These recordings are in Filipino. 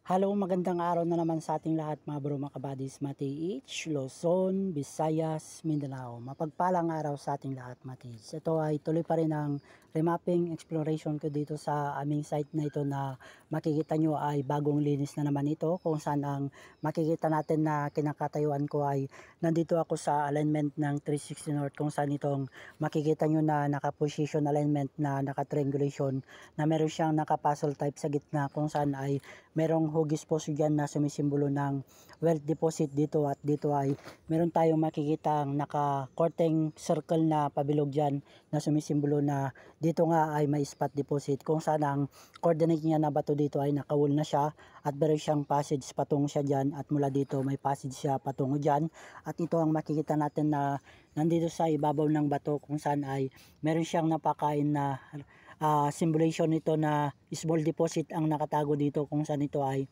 Hello, magandang araw na naman sa ating lahat mga bro, mga kabadis, Mati-H, Luzon, Visayas, Mindanao. Mapagpalang araw sa ating lahat, Mati-H. Ito ay tuloy pa rin ang remapping exploration ko dito sa aming site na ito na makikita nyo ay bagong linis na naman ito, kung saan ang makikita natin na kinakatayuan ko ay nandito ako sa alignment ng 360 North, kung saan itong makikita nyo na naka-position alignment na naka-triangulation na meron siyang naka-puzzle type sa gitna, kung saan ay merong hugis poso dyan na sumisimbolo ng wealth deposit dito, at dito ay meron tayong makikitang naka-korteng circle na pabilog dyan na sumisimbolo na dito nga ay may spot deposit, kung saan ang coordinate niya na bato dito ay nakawul na siya at meron siyang passage patungo siya dyan, at mula dito may passage siya patungo dyan, at ito ang makikita natin na nandito sa ibabaw ng bato, kung saan ay meron siyang napakain na symbolization nito na small deposit ang nakatago dito, kung saan ito ay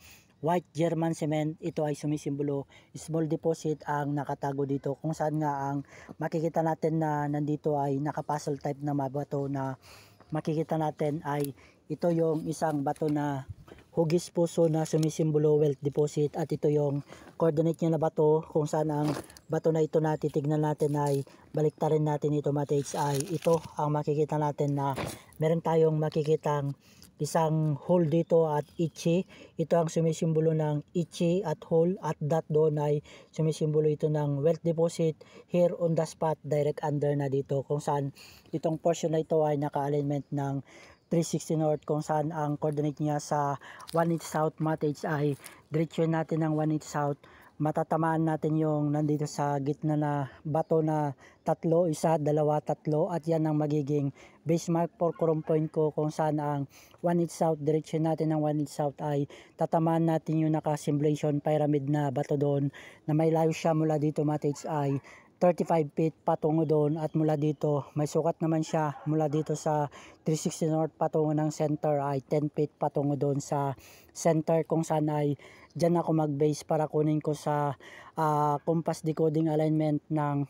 white German cement. Ito ay sumisimbolo small deposit ang nakatago dito, kung saan nga ang makikita natin na nandito ay nakapuzzle type na mabato na makikita natin ay ito yung isang bato na hugis puso na sumisimbolo wealth deposit, at ito yung coordinate niya na bato, kung saan ang bato na ito na titignan natin ay baliktarin natin ito, Matex, ay ito ang makikita natin na meron tayong makikitang isang hole dito at ichi. Ito ang sumisimbolo ng ichi at hole, at dot doon ay sumisimbolo ito ng wealth deposit here on the spot direct under na dito, kung saan itong portion na ito ay naka-alignment ng 360 North, kung saan ang coordinate niya sa 180 South, Matage, ay diretso natin ng 180 South. Matatamaan natin yung nandito sa gitna na bato na tatlo, isa, dalawa, tatlo, at yan ang magiging base mark for current point ko, kung saan ang 180 South, diretso natin ng 180 South ay tatamaan natin yung naka-simulation pyramid na bato doon na may layo siya mula dito, Matage, ay 35 feet patungo doon, at mula dito may sukat naman siya mula dito sa 360 North patungo ng center ay 10 feet patungo doon sa center, kung saan ay dyan ako mag-base para kunin ko sa compass decoding alignment ng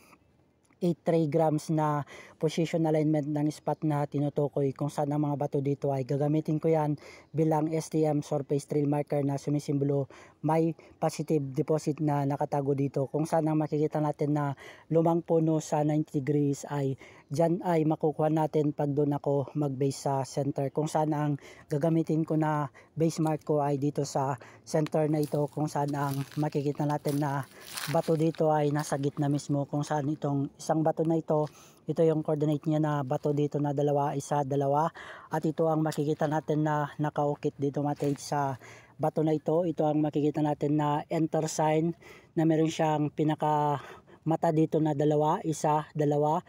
8 grams na position alignment ng spot na tinutukoy, kung saan ang mga bato dito ay gagamitin ko yan bilang STM surface trail marker na sumisimbolo may positive deposit na nakatago dito, kung saan ang makikita natin na lumang puno sa 90 degrees ay dyan ay makukuha natin pag doon ako mag base sa center, kung saan ang gagamitin ko na base mark ko ay dito sa center na ito, kung saan ang makikita natin na bato dito ay nasa gitna mismo, kung saan itong isang bato na ito yung coordinate niya na bato dito na dalawa, isa, dalawa, at ito ang makikita natin na nakaukit dito, Matage, sa bato na ito. Ito ang makikita natin na enter sign na meron siyang pinaka mata dito na dalawa, isa, dalawa,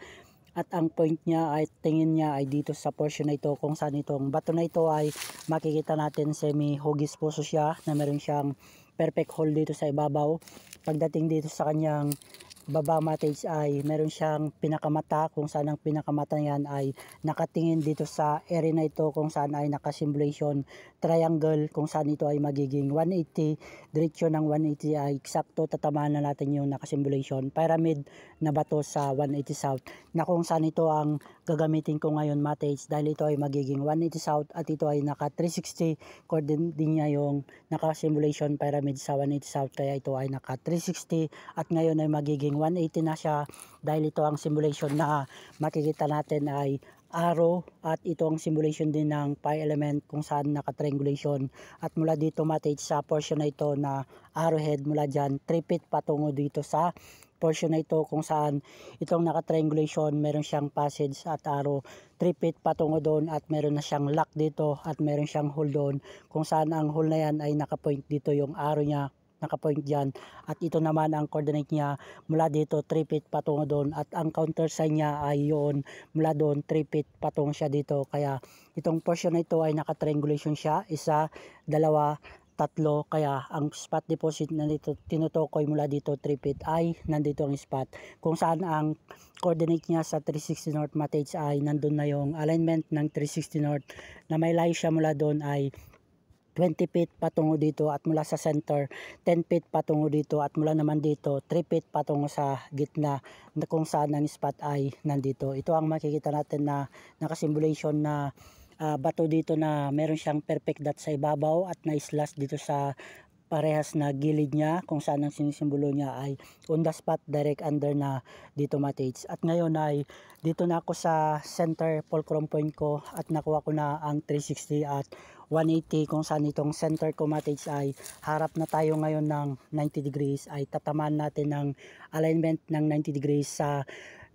at ang point niya ay tingin niya ay dito sa portion na ito, kung saan itong bato na ito ay makikita natin semi hugis puso siya na meron siyang perfect hole dito sa ibabaw. Pagdating dito sa kanyang baba, Matage, ay meron siyang pinakamata, kung saan ang pinakamata niyan ay nakatingin dito sa area na ito, kung saan ay nakasimulation triangle, kung saan ito ay magiging 180. Diretso ng 180 ay eksakto tatamaan na natin yung nakasimulation pyramid na bato sa 180 South, na kung saan ito ang gagamitin ko ngayon, Matage, dahil ito ay magiging 180 South at ito ay naka 360 coordinate din niya yung naka-simulation pyramid sa 180 South, kaya ito ay naka 360 at ngayon ay magiging 180 na siya, dahil ito ang simulation na makikita natin ay arrow, at ito ang simulation din ng pi element, kung saan naka-triangulation, at mula dito, Matage, sa portion na ito na arrowhead, mula dyan 3 feet patungo dito sa portion na ito, kung saan itong naka-triangulation meron siyang passage at arrow 3 feet patungo doon, at meron na siyang lock dito at meron siyang hole doon, kung saan ang hole na yan ay naka-point dito yung arrow niya, naka-point dyan, at ito naman ang coordinate niya mula dito 3 feet patungo doon, at ang counter sign niya ay yun mula doon 3 feet patungo siya dito, kaya itong portion na ito ay naka-triangulation siya, isa, dalawa, tatlo, kaya ang spot deposit na dito tinutukoy mula dito 3 feet ay nandito ang spot, kung saan ang coordinate niya sa 360 North, Matage, ay nandun na yung alignment ng 360 North na may layo siya mula doon ay 20 feet patungo dito, at mula sa center 10 feet patungo dito, at mula naman dito 3 feet patungo sa gitna, na kung saan ang spot ay nandito. Ito ang makikita natin na nakasimulation na bato dito na meron siyang perfect dot sa ibabaw at na-slash dito sa parehas na gilid niya, kung saan ang sinisimbolo niya ay on the spot direct under na dito mates. At ngayon ay dito na ako sa center fulcrum point ko at nakuha ko na ang 360 at 180, kung saan itong center ko mates ay harap na tayo ngayon ng 90 degrees, ay tatamaan natin ng alignment ng 90 degrees sa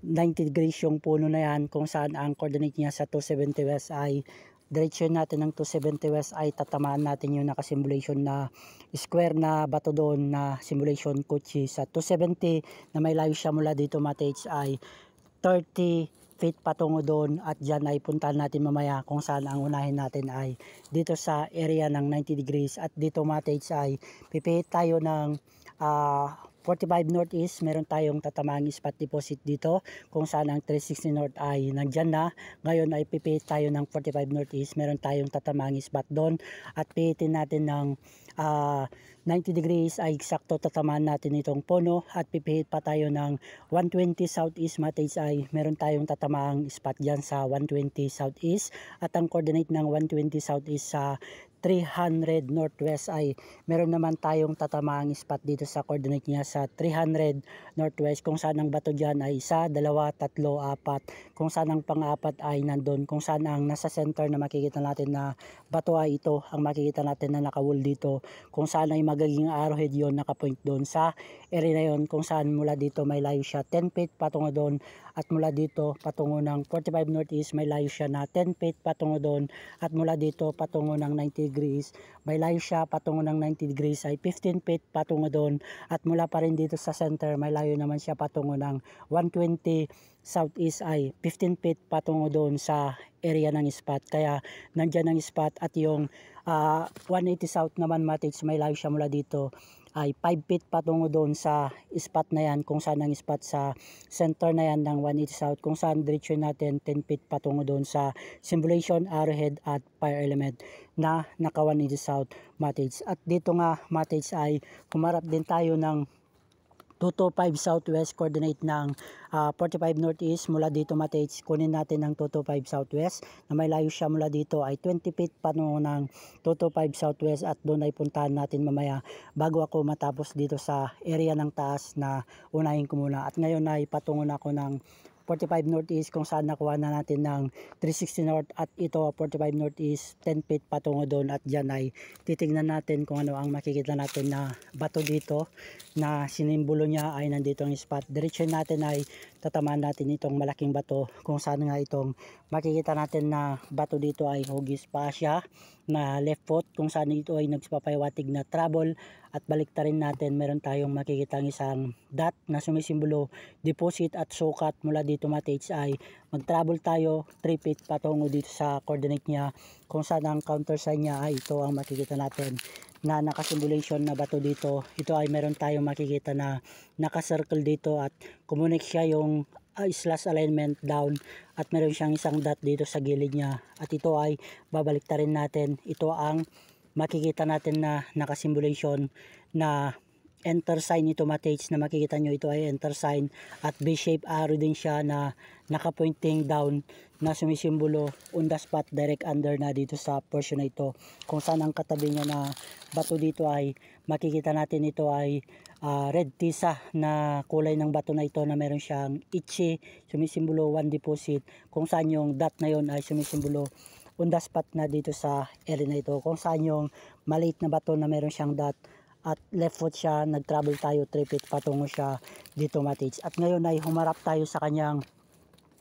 90 degrees yung puno na yan, kung saan ang coordinate niya sa 270 west ay direction natin ng 270 west ay tatamaan natin yung nakasimulation na square na bato doon na simulation kutsi sa 270 na may layo siya mula dito mates ay 30 feet patungo doon, at dyan ay puntahan natin mamaya kung saan ang unahin natin ay dito sa area ng 90 degrees. At dito mates ay pipihit tayo ng 45 northeast, meron tayong tatamang spot deposit dito kung saan ang 360 north ay nandyan na. Ngayon ay pipihit tayo ng 45 northeast, meron tayong tatamang spot doon at pihitin natin ng 90 degrees ay eksakto tatamaan natin itong puno, at pipihit pa tayo ng 120 southeast mates ay meron tayong tatamaang spot dyan sa 120 southeast, at ang coordinate ng 120 southeast sa 300 northwest ay meron naman tayong tatamaang spot dito sa coordinate niya sa 300 northwest, kung saan ang bato dyan ay 1, 2, 3, 4, kung saan ang pang-apat ay nandun, kung saan ang nasa center na makikita natin na bato ay ito ang makikita natin na nakawul dito, kung saan ay magiging arrowhead yon, nakapoint doon sa area na yon, kung saan mula dito may layo siya 10 feet patungo doon, at mula dito patungo ng 45 northeast may layo siya na 10 feet patungo doon, at mula dito patungo ng 90 degrees may layo siya patungo ng 90 degrees ay 15 feet patungo doon, at mula pa rin dito sa center may layo naman siya patungo ng 120 southeast ay 15 feet patungo doon sa area ng spot. Kaya nandyan ang spot, at yung 180 south naman mates may layo siya mula dito ay 5 feet patungo doon sa spot na yan, kung saan ang spot sa center na yan ng 180 south, kung saan direction natin 10 feet patungo doon sa simulation arrowhead at fire element na naka 180 south mates. At dito nga mates ay kumarap din tayo ng 225 southwest coordinate ng 45 northeast. Mula dito mates kunin natin ng 225 southwest na may layo siya mula dito ay 20 feet patungo ng 225 southwest, at doon ay puntahan natin mamaya bago ako matapos dito sa area ng taas na unahin ko muna. At ngayon ay patungo na ako ng 45 northeast, kung saan nakuha na natin ng 360 north, at ito 45 northeast 10 feet patungo doon, at dyan ay titignan natin kung ano ang makikita natin na bato dito na sinimbolo niya ay nandito ang spot. Direction natin ay tatamaan natin itong malaking bato, kung saan nga itong makikita natin na bato dito ay hugis pa siya na left foot, kung saan ito ay nagpapahiwatig na trouble. At baliktarin natin, meron tayong makikita ng isang dot na sumisimbolo deposit at sukat. Mula dito mates ay mag-travel tayo 3 feet patungo dito sa coordinate niya, kung saan ang counter sign niya ay ito ang makikita natin na nakasimulation na bato dito. Ito ay meron tayong makikita na naka-circle dito, at kumunik siya yung slash alignment down, at meron siyang isang dot dito sa gilid niya, at ito ay babaliktarin natin. Ito ang makikita natin na nakasimulation na enter sign ito mates, na makikita nyo ito ay enter sign, at V-shape arrow din siya na naka-pointing down na sumisimbolo on the spot direct under na dito sa portion na ito, kung saan ang katabi niya na bato dito ay makikita natin ito ay red tisa na kulay ng bato na ito na meron siyang itchy, sumisimbolo 1 deposit, kung saan yung dot na yon ay sumisimbolo on the spot na dito sa area na ito, kung saan yung maliit na bato na meron siyang dot at left foot siya, nag-travel tayo 3 feet patungo siya dito mates. At ngayon ay humarap tayo sa kanyang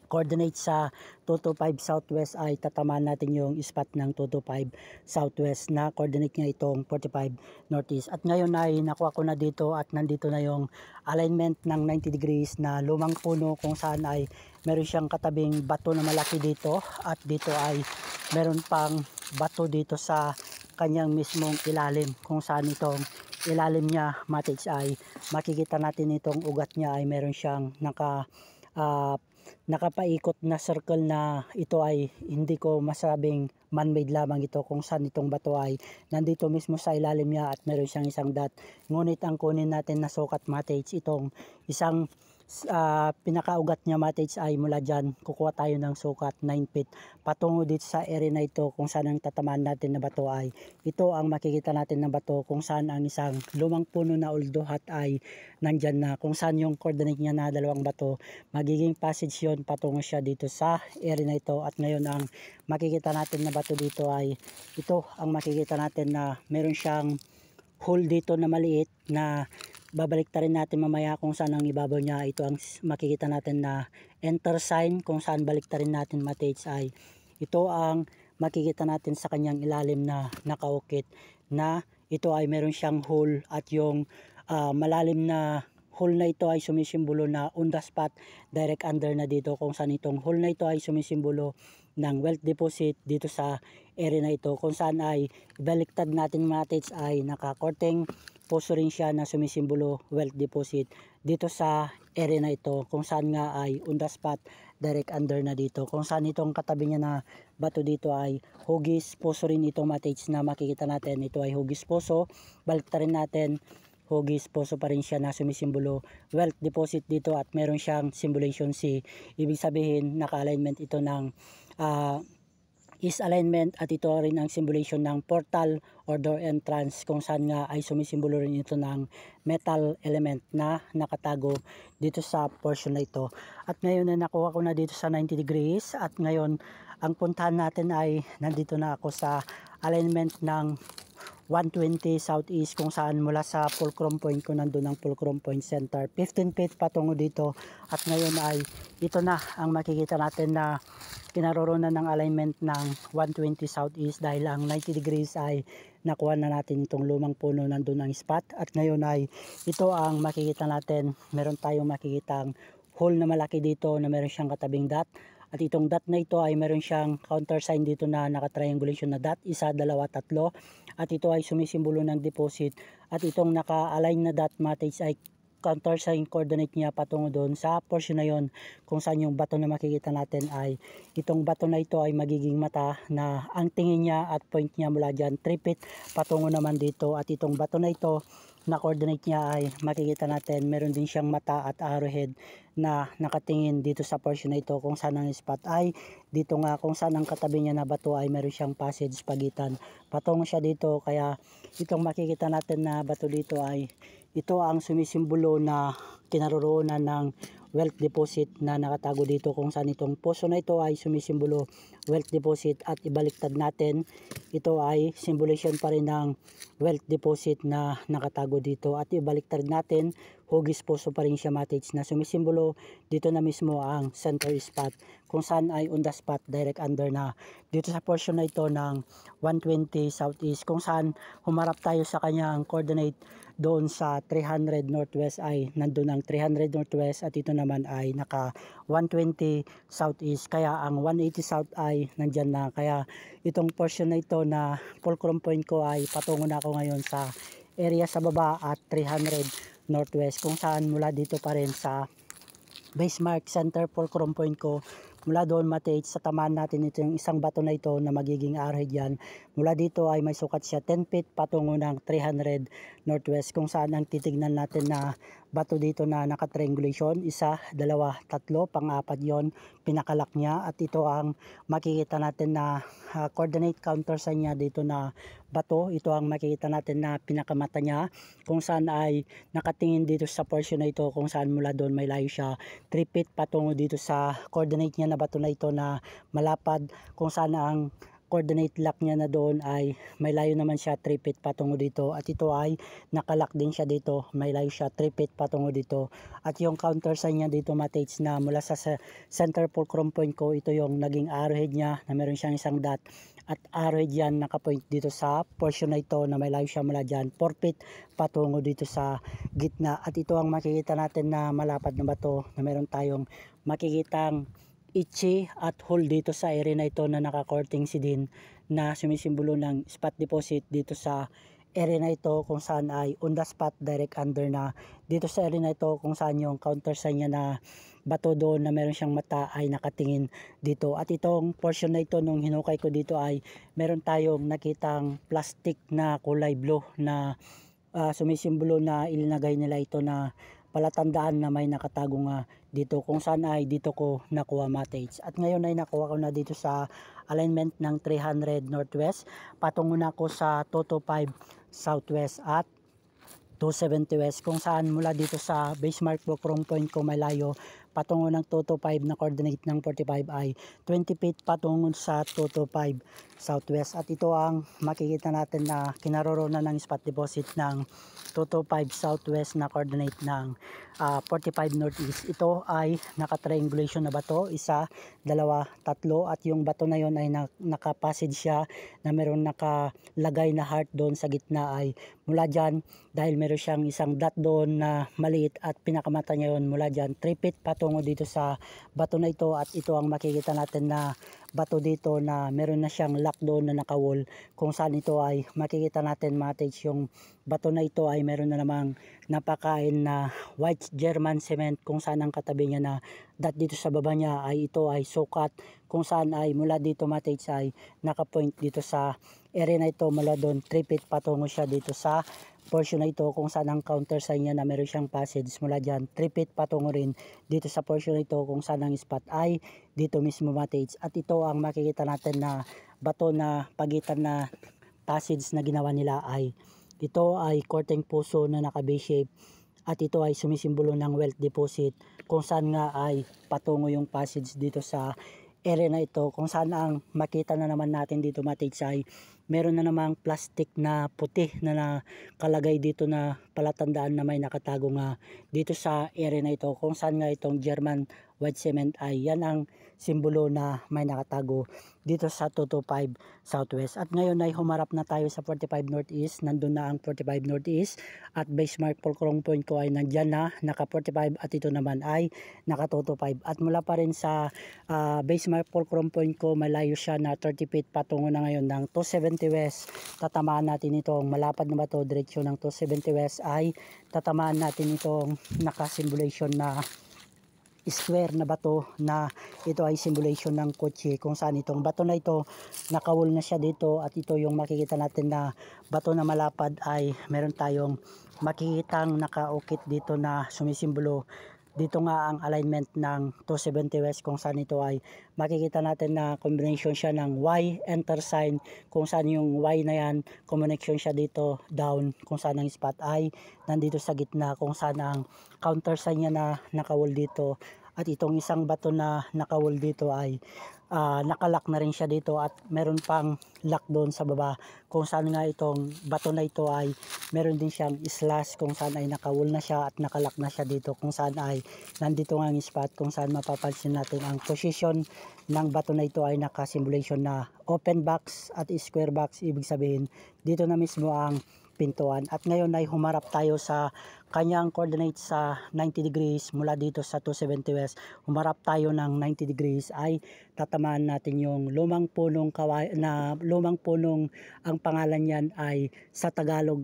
coordinate sa 225 southwest, ay tatamaan natin yung spot ng 225 southwest na coordinate niya itong 45 northeast. At ngayon ay nakuha ko na dito, at nandito na yung alignment ng 90 degrees na lumang puno, kung saan ay meron siyang katabing bato na malaki dito, at dito ay meron pang bato dito sa kanyang mismong ilalim, kung saan itong ilalim niya mates ay makikita natin itong ugat niya ay meron siyang nakapaikot na circle, na ito ay hindi ko masabing man-made lamang ito, kung saan itong bato ay nandito mismo sa ilalim niya at meron siyang isang dot. Ngunit ang kunin natin na sukat mates, itong isang pinakaugat niya mga tids ay mula dyan, kukuha tayo ng sukat 9 feet patungo dito sa area na ito kung saan ang tatamaan natin na bato ay ito ang makikita natin na bato kung saan ang isang lumang puno na uldohat ay nandyan na, kung saan yung coordinate niya na dalawang bato magiging passage yun patungo siya dito sa area na ito. At ngayon ang makikita natin na bato dito ay ito ang makikita natin na meron siyang hole dito na maliit na babalik rin natin mamaya kung saan ang ibabaw niya. Ito ang makikita natin na enter sign kung saan balik rin natin mates ay ito ang makikita natin sa kanyang ilalim na nakaukit na ito ay meron siyang hole at yung malalim na hole na ito ay sumisimbolo na on the spot direct under na dito, kung saan itong hole na ito ay sumisimbolo ng wealth deposit dito sa area na ito, kung saan ay baliktad natin mates ay nakakorteng puso rin siya na sumisimbolo wealth deposit dito sa area na ito, kung saan nga ay on the spot direct under na dito, kung saan itong katabi niya na bato dito ay hugis puso rin ito mates na makikita natin. Ito ay hugis puso, baliktarin natin, hugis puso pa rin siya na sumisimbolo wealth deposit dito at meron siyang symbolization C. Ibig sabihin naka-alignment ito ng is alignment at ito rin ang symbolization ng portal or door entrance, kung saan nga ay sumisimbolo rin ito ng metal element na nakatago dito sa portion na ito. At ngayon na nakuha ko na dito sa 90 degrees at ngayon ang puntahan natin ay nandito na ako sa alignment ng 120 southeast, kung saan mula sa fulcrum point ko nandun ang fulcrum point center 15 feet patungo dito. At ngayon ay ito na ang makikita natin na kinaroroonan ng alignment ng 120 southeast dahil ang 90 degrees ay nakuha na natin itong lumang puno nandun ang spot. At ngayon ay ito ang makikita natin, meron tayong makikitang hole na malaki dito na meron siyang katabing dot. At itong dot na ito ay meron siyang countersign dito na naka-triangulation na dot, isa, dalawa, tatlo. At ito ay sumisimbolo ng deposit. At itong naka-align na dot mates ay countersign coordinate niya patungo doon sa portion na yon, kung saan yung bato na makikita natin ay itong bato na ito ay magiging mata na ang tingin niya at point niya mula dyan 3 feet patungo naman dito. At itong bato na ito na coordinate niya ay makikita natin meron din siyang mata at arrowhead na nakatingin dito sa portion na ito, kung saan ang spot ay dito nga, kung saan ang katabi niya na bato ay meron siyang passage pagitan patungo siya dito. Kaya itong makikita natin na bato dito ay ito ang sumisimbolo na kinaroroonan ng wealth deposit na nakatago dito, kung saan itong puso na ito ay sumisimbolo wealth deposit. At ibaliktad natin, ito ay symbolization pa rin ng wealth deposit na nakatago dito. At ibaliktad natin, hugis puso pa rin siya mates na sumisimbolo dito na mismo ang center spot, kung saan ay on the spot direct under na dito sa portion na ito ng 120 southeast, kung saan humarap tayo sa kanyang coordinate doon sa 300 northwest ay nandun ang 300 northwest at ito naman ay naka 120 southeast, kaya ang 180 south ay nandyan na. Kaya itong portion na ito na fulcrum point ko ay patungo na ako ngayon sa area sa baba at 300 northwest, kung saan mula dito pa rin sa base mark center fulcrum point ko, mula doon mates sa tamaan natin ito yung isang bato na ito na magiging arrowhead yan. Mula dito ay may sukat siya 10 feet patungo ng 300 northwest, kung saan ang titignan natin na bato dito na naka-triangulation, isa, dalawa, tatlo, pang-apat yon, pinakalak niya. At ito ang makikita natin na coordinate countersign niya dito na bato. Ito ang makikita natin na pinakamata niya, kung saan ay nakatingin dito sa portion na ito, kung saan mula doon may layo siya 3 feet patungo dito sa coordinate niya na bato na ito na malapad, kung saan ang coordinate lock niya na doon ay may layo naman siya 3 feet patungo dito. At ito ay nakalock din siya dito, may layo siya 3 feet patungo dito. At yung countersign niya dito mates na mula sa center fulcrum point ko, ito yung naging arrowhead niya na meron siyang isang dot at arrowhead yan nakapoint dito sa portion na ito na may layo siya mula dyan 4 feet patungo dito sa gitna. At ito ang makikita natin na malapad na bato na meron tayong makikitang itchy at hole dito sa area na ito na naka-courting si din na sumisimbolo ng spot deposit dito sa area na ito, kung saan ay on the spot direct under na dito sa area na ito, kung saan yung countersign niya na bato doon na meron siyang mata ay nakatingin dito. At itong portion na ito nung hinukay ko dito ay meron tayong nakitang plastic na kulay blue na sumisimbolo na ilinagay nila ito na palatandaan na may nakatago nga dito, kung saan ay dito ko nakuha mates. At ngayon ay nakuha ko na dito sa alignment ng 300 northwest, patungo na ako sa 225 southwest at 270 west, kung saan mula dito sa base mark fulcrum point ko malayo patungo ng 225 na coordinate ng 45 ay 20 feet patungo sa 225 southwest. At ito ang makikita natin na kinaroroonan ng spot deposit ng 225 southwest na coordinate ng 45 northeast. Ito ay naka-triangulation na bato, isa, dalawa, tatlo, at yung bato na yon ay nakapasid siya na meron nakalagay na heart doon sa gitna. Ay mula dyan, dahil meron siyang isang dot doon na maliit at pinakamata niya yun, mula dyan 3 feet patungo dito sa bato na ito. At ito ang makikita natin na bato dito na meron na siyang lock doon na nakawall, kung saan ito ay makikita natin matage yung bato na ito ay meron na namang napakain na white German cement, kung saan ang katabi niya na dot dito sa baba niya ay ito ay sukat, kung saan ay mula dito matage ay nakapoint dito sa area na ito, mula doon 3 feet patungo siya dito sa portion na ito, kung saan ang counter sign niya na meron siyang passage mula dyan 3 feet patungo rin dito sa portion na ito, kung saan ang spot ay dito mismo matage. At ito ang makikita natin na bato na pagitan na passage na ginawa nila ay ito ay korteng puso na naka base shape, at ito ay sumisimbolo ng wealth deposit, kung saan nga ay patungo yung passage dito sa area na ito, kung saan ang makita na naman natin dito matage ay meron na namang plastic na puti na nakalagay dito na palatandaan na may nakatago nga dito sa area na ito, kung saan nga itong German white cement ay yan ang simbolo na may nakatago dito sa 225 southwest. At ngayon ay humarap na tayo sa 45 northeast, nandun na ang 45 northeast at base mark fulcrum point ko ay nandyan na naka 45, at ito naman ay naka 225. At mula pa rin sa base mark fulcrum point ko malayo siya na 30 feet patungo na ngayon ng 270 west. Tatamaan natin itong malapad na bato diretsyo ng 270 west, ay tatamaan natin itong naka-simulation na square na bato na ito ay simulation ng kotse, kung saan itong bato na ito nakawul na siya dito. At ito yung makikita natin na bato na malapad ay meron tayong makikitang nakaukit dito na sumisimbolo dito nga ang alignment ng 270 west, kung saan ito ay makikita natin na combination siya ng Y enter sign, kung saan yung Y na yan connection siya dito down, kung saan ang spot ay nandito sa gitna, kung saan ang counter sign niya na nakawall dito. At itong isang bato na nakawall dito ay nakalock na rin siya dito, at meron pang lock doon sa baba, kung saan nga itong bato na ito ay meron din siyang slash, kung saan ay nakawall na siya at nakalock na siya dito, kung saan ay nandito nga ang spot, kung saan mapapansin natin ang position ng bato na ito ay nakasimulation na open box at square box, ibig sabihin dito na mismo ang pintuan. At ngayon ay humarap tayo sa kanyang coordinates sa 90 degrees mula dito sa 270 west. Humarap tayo ng 90 degrees, ay tatamaan natin yung lumang punong na lumang punong ang pangalan niyan ay sa Tagalog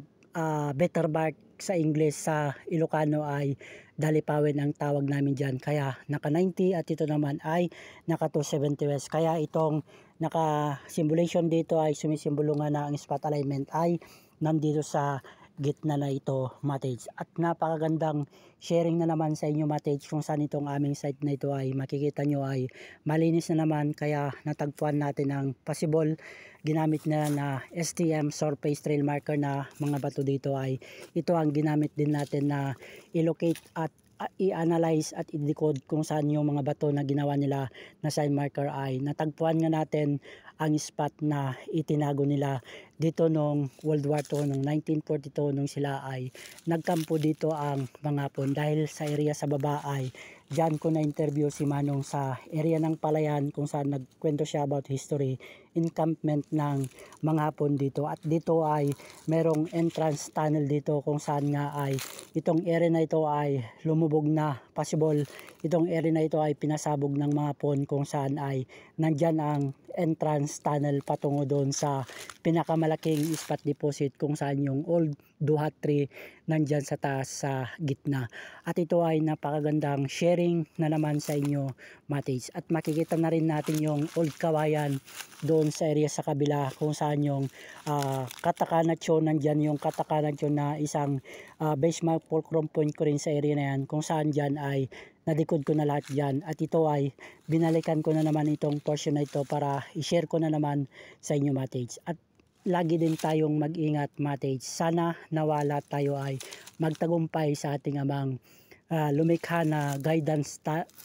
better bark, sa English, sa Ilocano ay dalipawin ang tawag namin dyan. Kaya naka 90 at ito naman ay naka 270 west. Kaya itong naka simulation dito ay sumisimbolo nga na ang spot alignment ay nandito sa gitna na ito matage. At napakagandang sharing na naman sa inyo matage, kung saan itong aming site na ito ay makikita nyo ay malinis na naman. Kaya natagpuan natin ang possible ginamit na STM surface trail marker na mga bato dito, ay ito ang ginamit din natin na i-locate at i-analyze at i-decode kung saan yung mga bato na ginawa nila na sign marker. Ay natagpuan nga natin ang spot na itinago nila dito nung World War II, nung 1942, nung sila ay nagkampo dito ang mga Hapon. Dahil sa area sa baba ay dyan ko na interview si Manong sa area ng Palayan, kung saan nagkwento siya about history encampment ng mga Hapon dito. At dito ay merong entrance tunnel dito, kung saan nga ay itong area na ito ay lumubog na, possible itong area na ito ay pinasabog ng mga Hapon, kung saan ay nandyan ang entrance tunnel patungo doon sa pinakamalaking spot deposit kung saan yung old duhat tree nandyan sa taas sa gitna. At ito ay napakagandang sharing na naman sa inyo, mates. At makikita na rin natin yung old kawayan doon sa area sa kabila kung saan yung Katakanatyo, nandyan yung Katakanatyo na isang benchmark fulcrum point ko rin sa area na yan, kung saan dyan ay nadikod ko na lahat dyan. At ito ay binalikan ko na naman itong portion na ito para i-share ko na naman sa inyo, mates. At lagi din tayong mag-ingat, mates. Sana nawala tayo ay magtagumpay sa ating amang lumikha na guidance,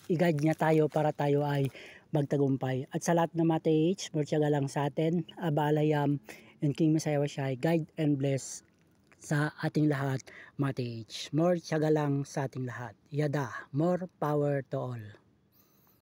i-guide niya tayo para tayo ay magtagumpay. At sa lahat ng mates, more tiyaga lang sa atin, abalayam, and King Messiah Washai, guide and bless sa ating lahat, mates. More tiyaga lang sa ating lahat. Yada, more power to all.